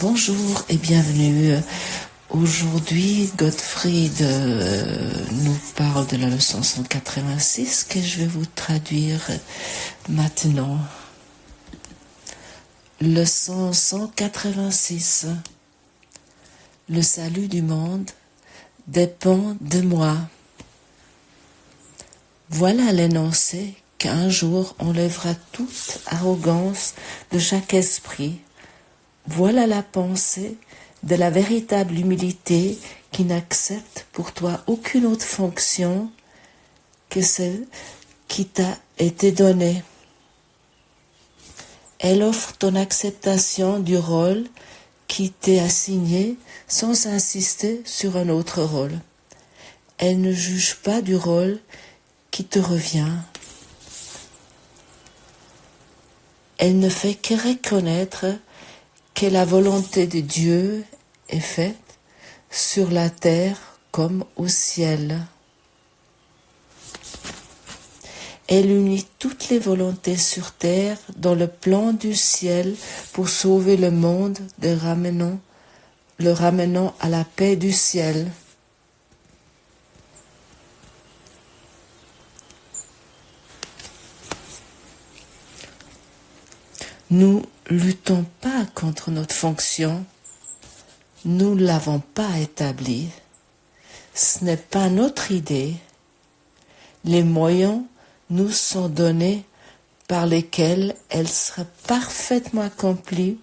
Bonjour et bienvenue. Aujourd'hui, Gottfried nous parle de la leçon 186 que je vais vous traduire maintenant. Leçon 186. Le salut du monde dépend de moi. Voilà l'énoncé qu'un jour enlèvera toute arrogance de chaque esprit. Voilà la pensée de la véritable humilité qui n'accepte pour toi aucune autre fonction que celle qui t'a été donnée. Elle offre ton acceptation du rôle qui t'est assigné sans insister sur un autre rôle. Elle ne juge pas du rôle qui te revient. Elle ne fait que reconnaître que la volonté de Dieu est faite sur la terre comme au ciel. Elle unit toutes les volontés sur terre dans le plan du ciel pour sauver le monde, le ramenant à la paix du ciel. Nous luttons pas contre notre fonction, nous ne l'avons pas établie. Ce n'est pas notre idée. Les moyens nous sont donnés par lesquels elle sera parfaitement accomplie.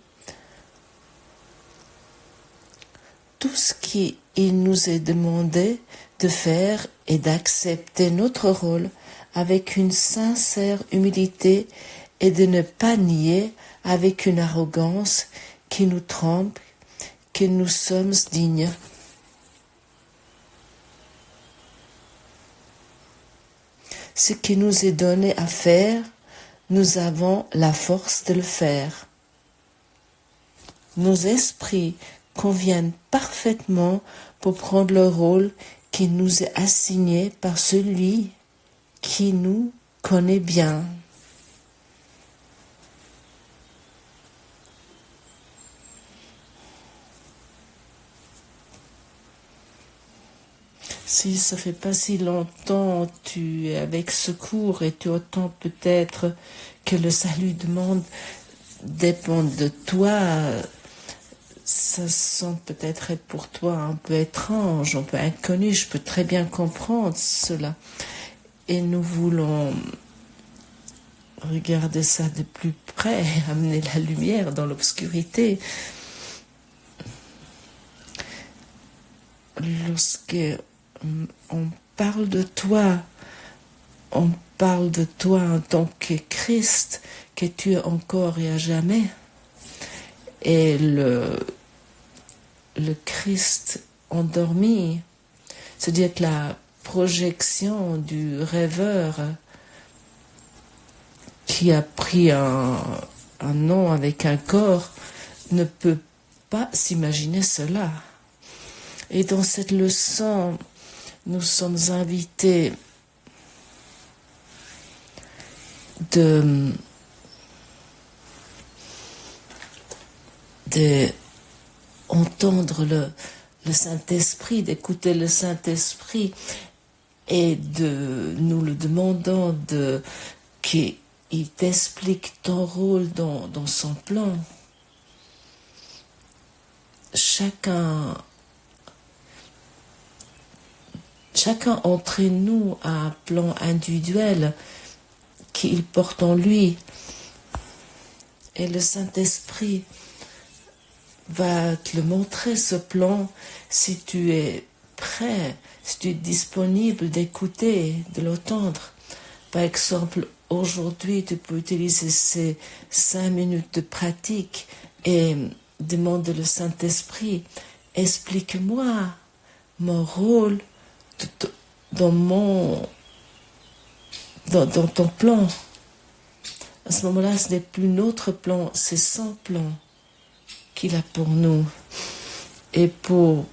Tout ce qu'il nous est demandé de faire est d'accepter notre rôle avec une sincère humilité et de ne pas nier avec une arrogance qui nous trompe que nous sommes dignes. Ce qui nous est donné à faire, nous avons la force de le faire. Nos esprits conviennent parfaitement pour prendre le rôle qui nous est assigné par celui qui nous connaît bien. Si ça fait pas si longtemps tu es avec ce cours et tu entends peut-être que le salut du monde dépend de toi, ça semble peut-être être pour toi un peu étrange, un peu inconnu, je peux très bien comprendre cela. Et nous voulons regarder ça de plus près, amener la lumière dans l'obscurité. Lorsque on parle de toi en tant que Christ, que tu es encore et à jamais. Et le Christ endormi, c'est-à-dire que la projection du rêveur qui a pris un nom avec un corps, ne peut pas s'imaginer cela. Et dans cette leçon, nous sommes invités de entendre le Saint-Esprit, d'écouter le Saint-Esprit et de nous le demandant qu'il t'explique ton rôle dans son plan. Chacun entre nous a un plan individuel qu'il porte en lui. Et le Saint-Esprit va te le montrer, ce plan, si tu es prêt, si tu es disponible d'écouter, de l'entendre. Par exemple, aujourd'hui, tu peux utiliser ces 5 minutes de pratique et demander au Saint-Esprit, explique-moi mon rôle dans ton plan. À ce moment-là, ce n'est plus notre plan, c'est son plan qu'il a pour nous. Et pour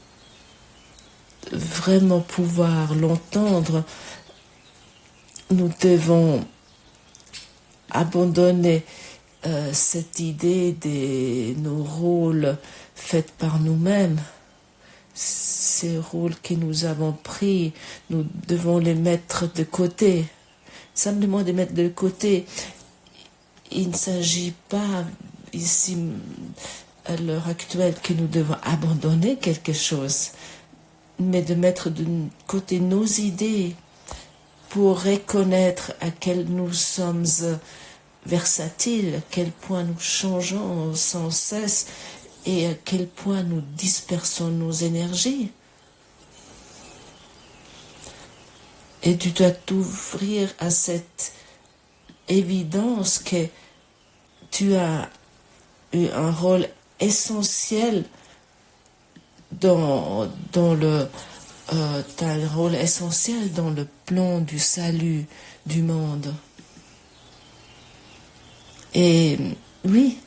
vraiment pouvoir l'entendre, nous devons abandonner cette idée de nos rôles faits par nous-mêmes, ces rôles que nous avons pris, nous devons les mettre de côté. Simplement de les mettre de côté. Il ne s'agit pas ici, à l'heure actuelle, que nous devons abandonner quelque chose, mais de mettre de côté nos idées pour reconnaître à quel nous sommes versatiles, à quel point nous changeons sans cesse et à quel point nous dispersons nos énergies. Et tu dois t'ouvrir à cette évidence que tu as eu un rôle essentiel dans le t'as un rôle essentiel dans le plan du salut du monde. Et oui,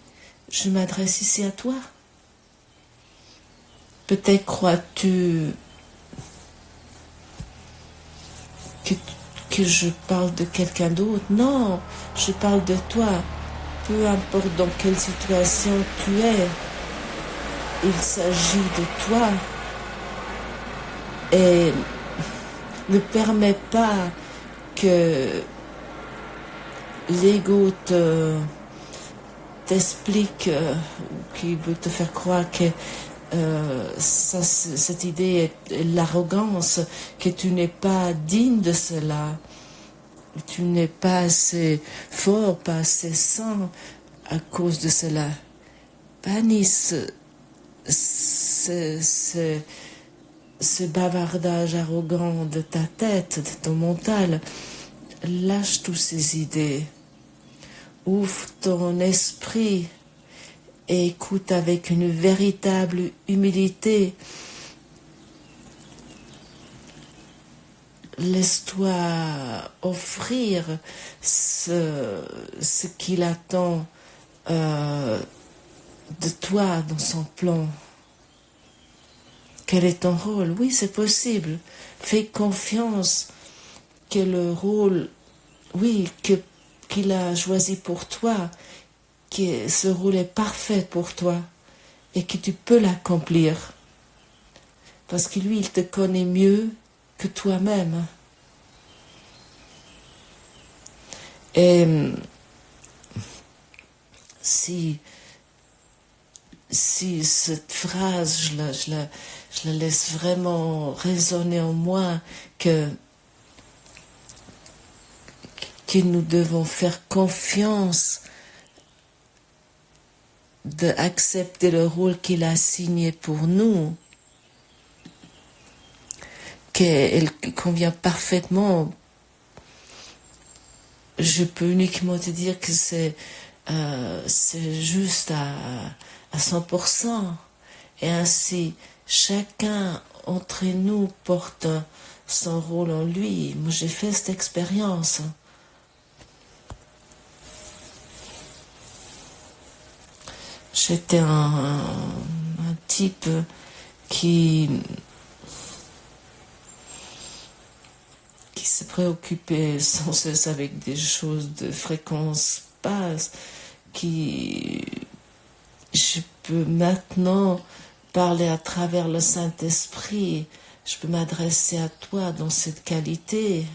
je m'adresse ici à toi. Peut-être crois-tu que je parle de quelqu'un d'autre. Non, je parle de toi. Peu importe dans quelle situation tu es, il s'agit de toi. Et ne permets pas que l'ego t'explique ou qui veut te faire croire que cette idée est l'arrogance, que tu n'es pas digne de cela, tu n'es pas assez fort, pas assez sain à cause de cela. Bannis ce bavardage arrogant de ta tête, de ton mental. Lâche toutes ces idées. Ouvre ton esprit et écoute avec une véritable humilité. Laisse-toi offrir ce qu'il attend de toi dans son plan. Quel est ton rôle? Oui, c'est possible. Fais confiance que le rôle, oui, qu'il a choisi pour toi, que ce rôle est parfait pour toi et que tu peux l'accomplir. Parce que lui, il te connaît mieux que toi-même. Et si cette phrase, je la laisse vraiment résonner en moi, que nous devons faire confiance d'accepter le rôle qu'il a signé pour nous, qu'elle convient parfaitement. Je peux uniquement te dire que c'est juste à 100%. Et ainsi, chacun entre nous porte son rôle en lui. Moi, j'ai fait cette expérience. J'étais un type qui se préoccupait sans cesse avec des choses de fréquence basse, je peux maintenant parler à travers le Saint-Esprit, je peux m'adresser à toi dans cette qualité.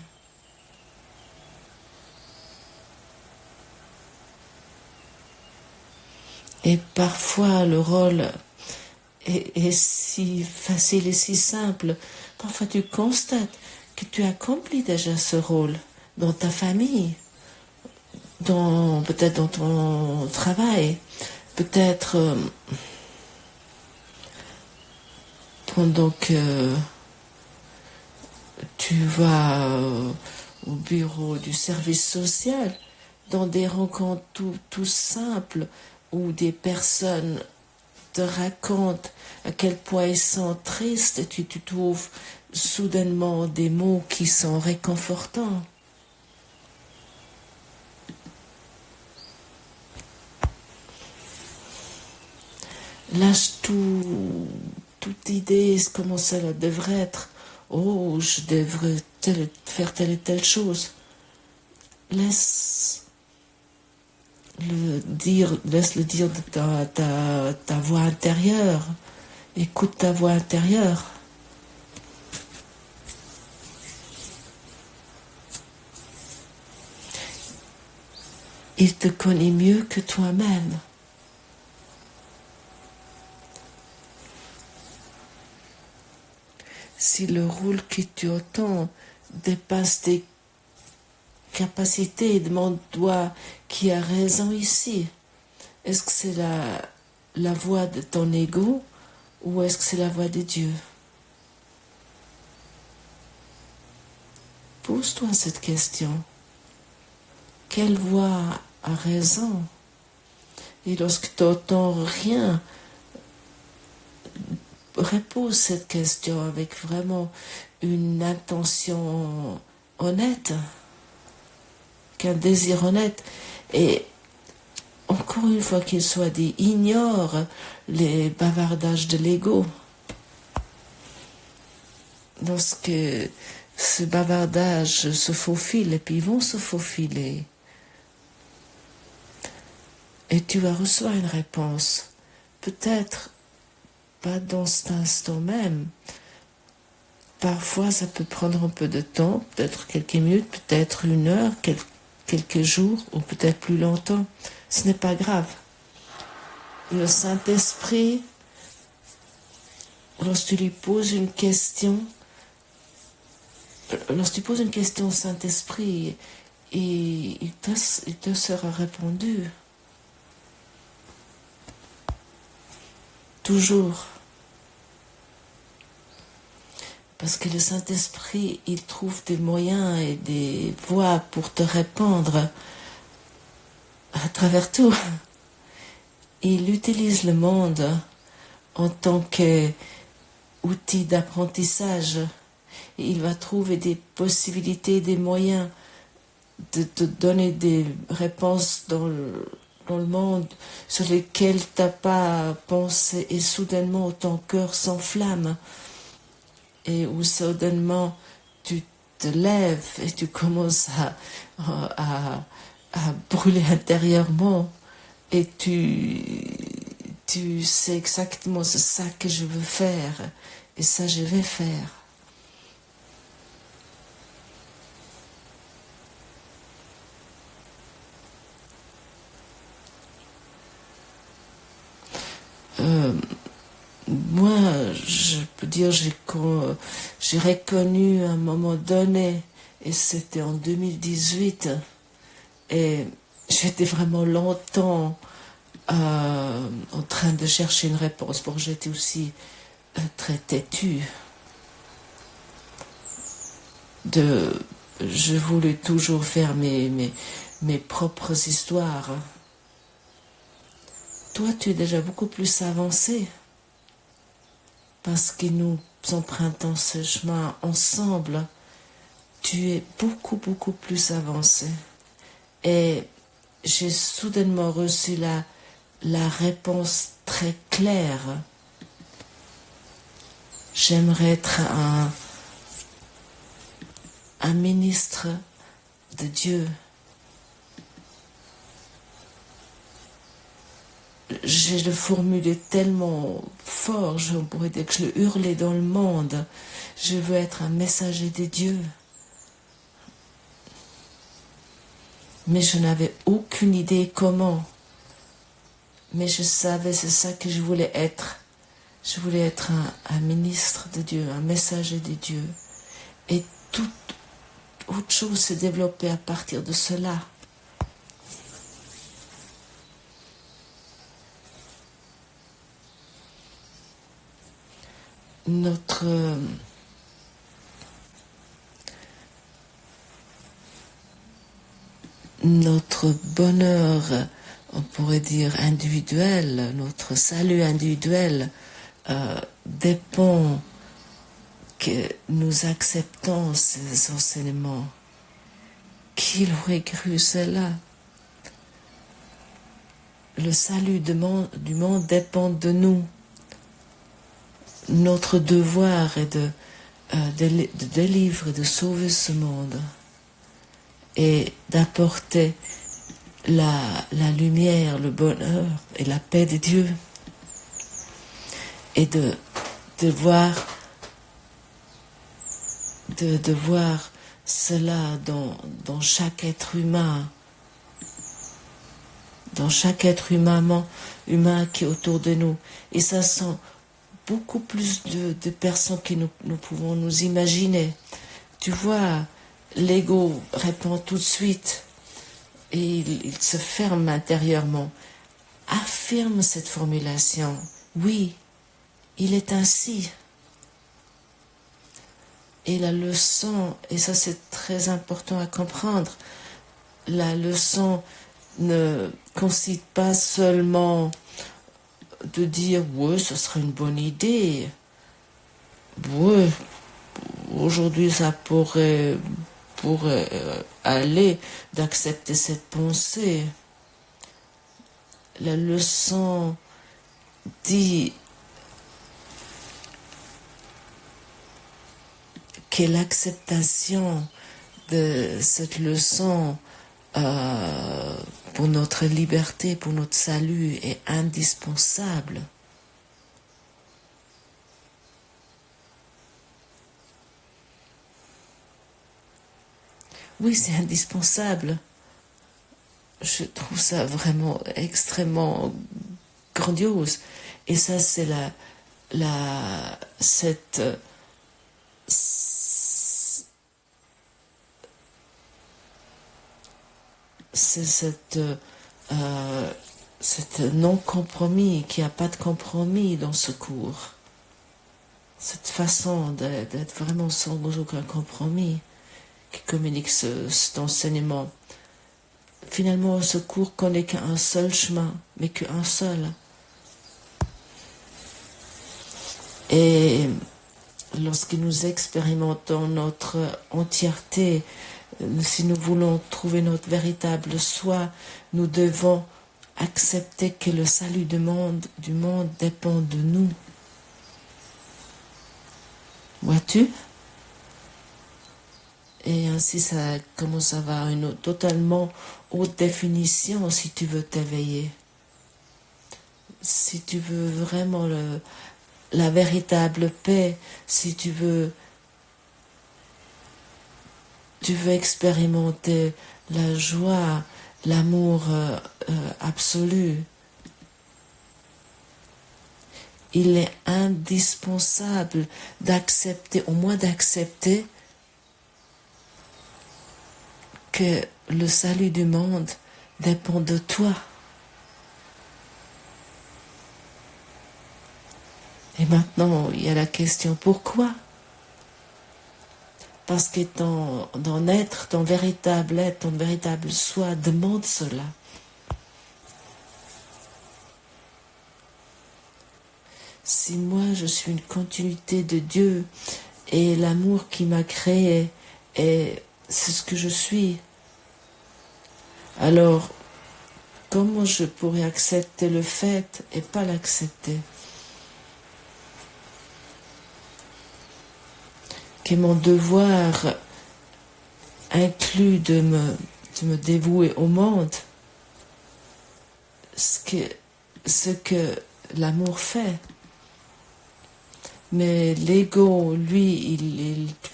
Et parfois le rôle est si facile et si simple. Parfois tu constates que tu accomplis déjà ce rôle dans ta famille, peut-être dans ton travail, peut-être pendant que tu vas au bureau du service social, dans des rencontres tout simples où des personnes te racontent à quel point ils sont tristes et tu trouves soudainement des mots qui sont réconfortants. Lâche toute idée comment cela devrait être. Oh, je devrais faire telle et telle chose. Laisse laisse-le dire de ta voix intérieure. Écoute ta voix intérieure. Il te connaît mieux que toi-même. Si le rôle que tu entends dépasse tes capacités, demande-toi qui a raison ici. Est-ce que c'est la voix de ton ego ou est-ce que c'est la voix de Dieu? Pose-toi cette question. Quelle voix a raison? Et lorsque tu n'entends rien, repose cette question avec vraiment une intention honnête, qu'un désir honnête. Et encore une fois qu'il soit dit, ignore les bavardages de l'ego. Lorsque ce bavardage se faufile, et puis ils vont se faufiler, et tu vas recevoir une réponse. Peut-être pas dans cet instant même. Parfois, ça peut prendre un peu de temps, peut-être quelques minutes, peut-être une heure, quelques jours, ou peut-être plus longtemps. Ce n'est pas grave. Le Saint-Esprit, lorsque tu lui poses une question, au Saint-Esprit, il te sera répondu. Toujours. Parce que le Saint-Esprit, il trouve des moyens et des voies pour te répondre à travers tout. Il utilise le monde en tant qu'outil d'apprentissage. Il va trouver des possibilités, des moyens de te donner des réponses dans le monde sur lesquelles tu n'as pas pensé, et soudainement ton cœur s'enflamme et où soudainement tu te lèves et tu commences à brûler intérieurement et tu sais exactement c'est ça que je veux faire et ça je vais faire. Moi, je peux dire, j'ai reconnu à un moment donné, et c'était en 2018, et j'étais vraiment longtemps en train de chercher une réponse. Bon, j'étais aussi très têtue. Je voulais toujours faire mes propres histoires. Toi, tu es déjà beaucoup plus avancé. Parce que nous empruntons ce chemin ensemble, tu es beaucoup, beaucoup plus avancé. Et j'ai soudainement reçu la réponse très claire. J'aimerais être un ministre de Dieu. Je le formulais tellement fort, je pourrais dire que je le hurlais dans le monde. Je veux être un messager des dieux. Mais je n'avais aucune idée comment. Mais je savais, c'est ça que je voulais être. Je voulais être un ministre de Dieu, un messager des dieux. Et toute autre chose s'est développée à partir de cela. Notre bonheur, on pourrait dire individuel, notre salut individuel dépend que nous acceptons ces enseignements. Qui aurait cru cela? Le salut du monde dépend de nous. Notre devoir est de délivrer, de sauver ce monde et d'apporter la lumière, le bonheur et la paix de Dieu. Et de voir cela dans chaque être humain, humain qui est autour de nous. Et ça sent beaucoup plus de personnes que nous pouvons nous imaginer. Tu vois, l'ego répond tout de suite et il se ferme intérieurement. Affirme cette formulation. Oui, il est ainsi. Et la leçon, et ça c'est très important à comprendre, la leçon ne consiste pas seulement de dire « ouais, ce serait une bonne idée »,« ouais, aujourd'hui ça pourrait aller d'accepter cette pensée ». La leçon dit que l'acceptation de cette leçon pour notre liberté, pour notre salut est indispensable. Oui, c'est indispensable. Je trouve ça vraiment extrêmement grandiose. Et ça, c'est cette non-compromis, qu'il n'y a pas de compromis dans ce cours. Cette façon d'être vraiment sans aucun compromis qui communique cet enseignement. Finalement, ce cours connaît qu'un seul chemin, mais qu'un seul. Et lorsque nous expérimentons notre entièreté, si nous voulons trouver notre véritable soi, nous devons accepter que le salut du monde dépend de nous. Vois-tu? Et ainsi, ça commence à avoir une totalement haute définition si tu veux t'éveiller. Si tu veux vraiment la véritable paix, si tu veux expérimenter la joie, l'amour absolu. Il est indispensable d'accepter, au moins d'accepter que le salut du monde dépend de toi. Et maintenant, il y a la question pourquoi? Parce que ton véritable être, ton véritable soi demande cela. Si moi je suis une continuité de Dieu et l'amour qui m'a créé, et c'est ce que je suis, alors comment je pourrais accepter le fait et pas l'accepter? Que mon devoir inclut de me dévouer au monde, ce que l'amour fait. Mais l'ego, lui,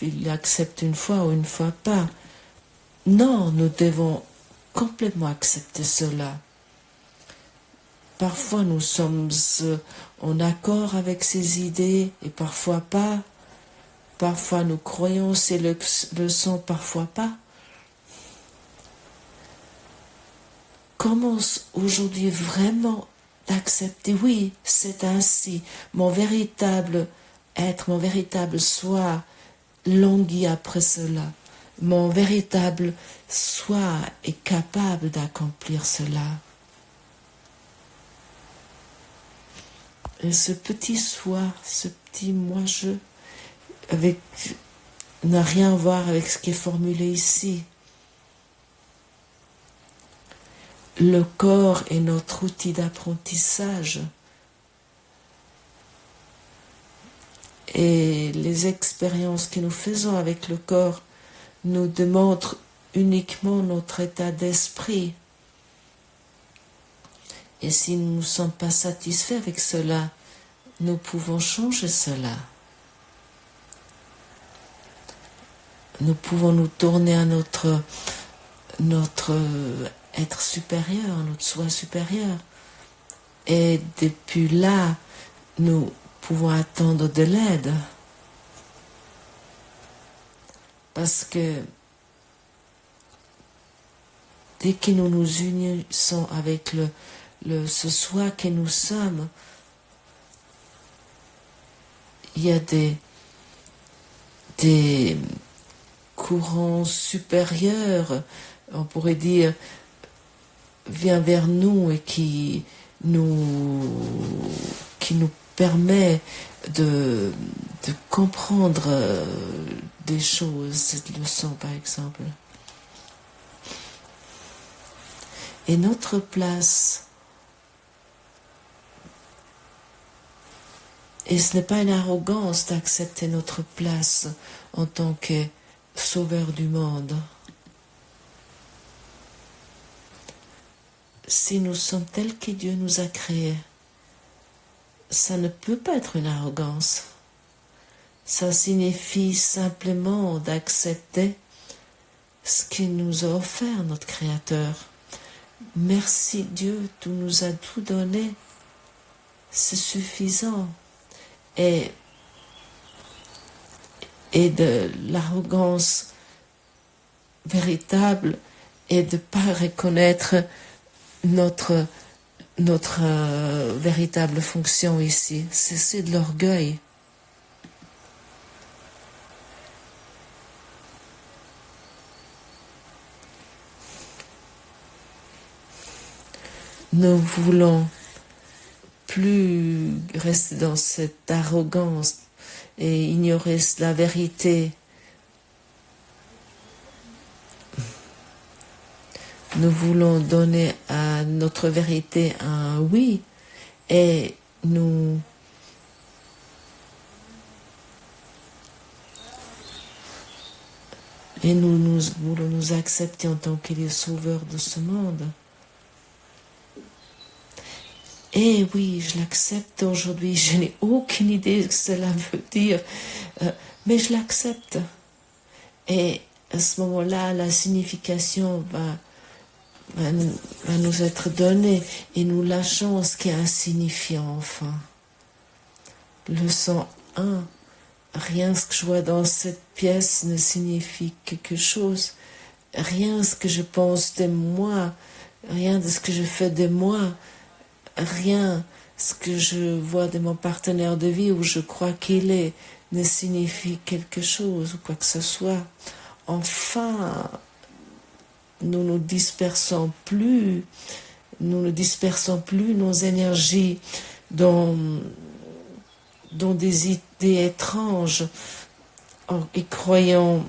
il accepte une fois ou une fois pas. Non, nous devons complètement accepter cela. Parfois nous sommes en accord avec ces idées et parfois pas. Parfois nous croyons ces leçons, parfois pas. Commence aujourd'hui vraiment d'accepter, oui, c'est ainsi. Mon véritable être, mon véritable soi languit après cela. Mon véritable soi est capable d'accomplir cela. Et ce petit soi, ce petit moi-je, n'a rien à voir avec ce qui est formulé ici. Le corps est notre outil d'apprentissage. Et les expériences que nous faisons avec le corps nous démontrent uniquement notre état d'esprit. Et si nous ne sommes pas satisfaits avec cela, nous pouvons changer cela. Nous pouvons nous tourner à notre être supérieur, notre soi supérieur. Et depuis là, nous pouvons attendre de l'aide. Parce que dès que nous nous unissons avec ce soi que nous sommes, il y a des courants supérieurs, on pourrait dire, vient vers nous et qui nous permet de comprendre des choses, cette leçon par exemple. Et notre place, et ce n'est pas une arrogance d'accepter notre place en tant que sauveur du monde. Si nous sommes tels que Dieu nous a créés, ça ne peut pas être une arrogance. Ça signifie simplement d'accepter ce qu'il nous a offert, notre Créateur. Merci Dieu, tu nous as tout donné, c'est suffisant. Et de l'arrogance véritable est de ne pas reconnaître notre véritable fonction ici. C'est de l'orgueil. Nous voulons plus rester dans cette arrogance et ignorer la vérité. Nous voulons donner à notre vérité un oui et nous voulons nous accepter en tant que les sauveurs de ce monde. Et oui, je l'accepte aujourd'hui. Je n'ai aucune idée de ce que cela veut dire, mais je l'accepte. Et à ce moment-là, la signification va nous être donnée et nous lâchons ce qui est insignifiant enfin. Leçon 1. Rien ce que je vois dans cette pièce ne signifie quelque chose. Rien ce que je pense de moi, rien de ce que je fais de moi, rien ce que je vois de mon partenaire de vie où je crois qu'il est ne signifie quelque chose ou quoi que ce soit. Enfin, nous ne dispersons plus nos énergies dans des idées étranges et croyant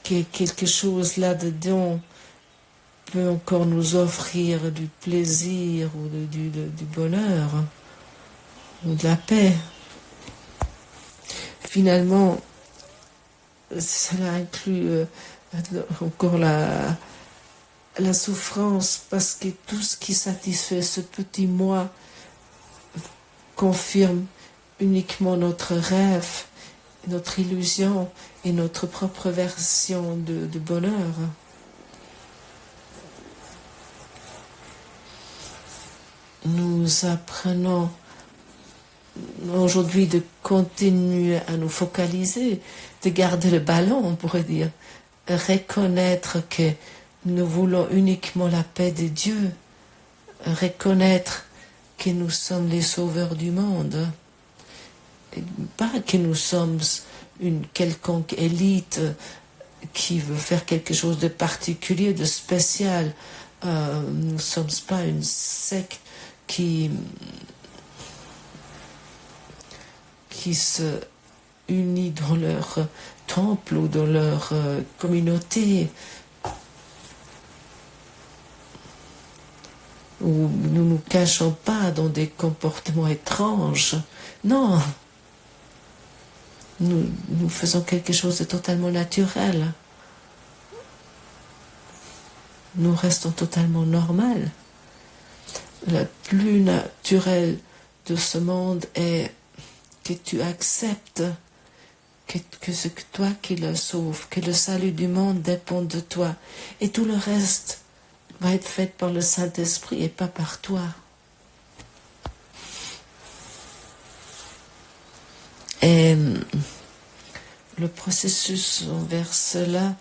que quelque chose là-dedans peut encore nous offrir du plaisir ou du bonheur ou de la paix. Finalement, cela inclut encore la souffrance parce que tout ce qui satisfait ce petit moi confirme uniquement notre rêve, notre illusion et notre propre version de bonheur. Nous apprenons aujourd'hui de continuer à nous focaliser, de garder le ballon, on pourrait dire, reconnaître que nous voulons uniquement la paix de Dieu, reconnaître que nous sommes les sauveurs du monde, et pas que nous sommes une quelconque élite qui veut faire quelque chose de particulier, de spécial. Nous ne sommes pas une secte qui se unit dans leur temple ou dans leur communauté, où nous ne nous cachons pas dans des comportements étranges. Non, nous faisons quelque chose de totalement naturel. nous restons totalement normales. Le plus naturel de ce monde est que tu acceptes que c'est toi qui le sauve, que le salut du monde dépend de toi. Et tout le reste va être fait par le Saint-Esprit et pas par toi. Et le processus envers cela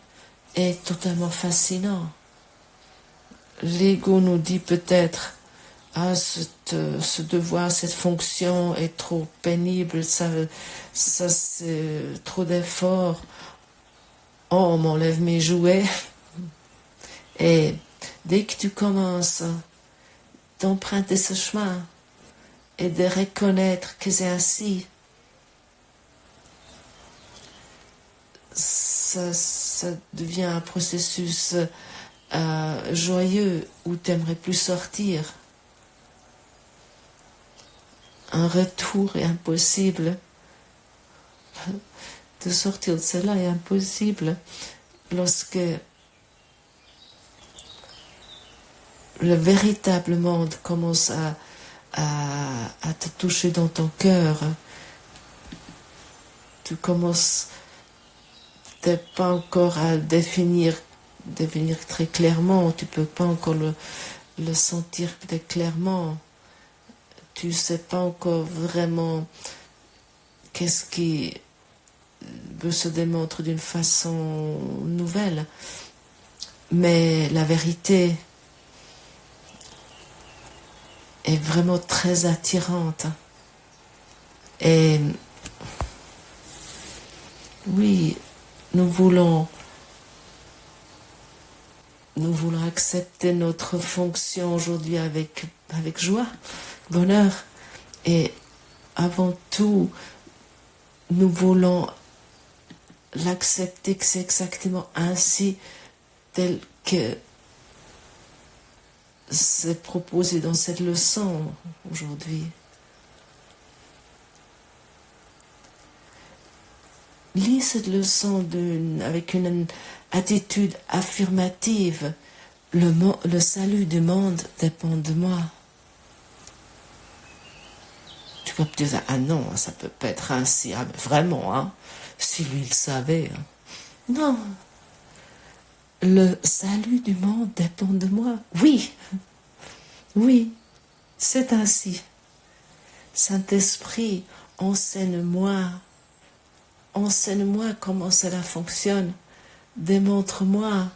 est totalement fascinant. L'ego nous dit peut-être ce devoir, cette fonction est trop pénible, ça c'est trop d'efforts. Oh, on m'enlève mes jouets. Et dès que tu commences d'emprunter ce chemin et de reconnaître que c'est ainsi, ça devient un processus joyeux où tu n'aimerais plus sortir. Un retour est impossible. De sortir de cela est impossible lorsque le véritable monde commence à te toucher dans ton cœur. Tu commences pas encore à définir très clairement, tu peux pas encore le sentir très clairement. Tu sais pas encore vraiment qu'est-ce qui se démontre d'une façon nouvelle. Mais la vérité est vraiment très attirante. Et oui, nous voulons accepter notre fonction aujourd'hui avec joie, bonheur. Et avant tout, nous voulons l'accepter que c'est exactement ainsi tel que c'est proposé dans cette leçon aujourd'hui. Lis cette leçon avec une attitude affirmative. Le salut du monde dépend de moi. Tu peux te dire, ah non, ça peut pas être ainsi. Ah mais vraiment, hein, si lui il savait. Hein. Non. Le salut du monde dépend de moi. Oui. Oui, c'est ainsi. Saint-Esprit, enseigne-moi comment cela fonctionne. Démontre-moi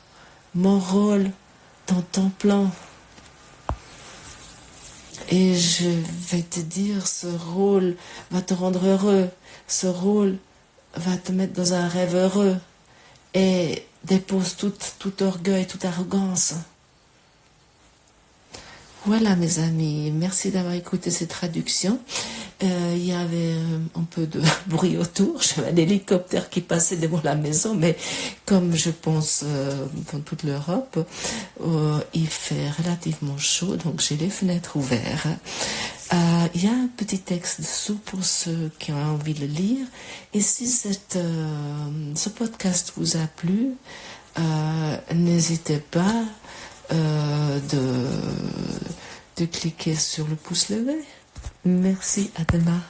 mon rôle dans ton plan. Et je vais te dire, ce rôle va te rendre heureux. Ce rôle va te mettre dans un rêve heureux. Et dépose tout orgueil, toute arrogance. Voilà mes amis, merci d'avoir écouté cette traduction. Il y avait un peu de bruit autour, j'avais un hélicoptère qui passait devant la maison, mais comme je pense dans toute l'Europe, il fait relativement chaud, donc j'ai les fenêtres ouvertes. Il y a un petit texte dessous pour ceux qui ont envie de le lire. Et si ce podcast vous a plu, n'hésitez pas de cliquer sur le pouce levé. Merci, à demain.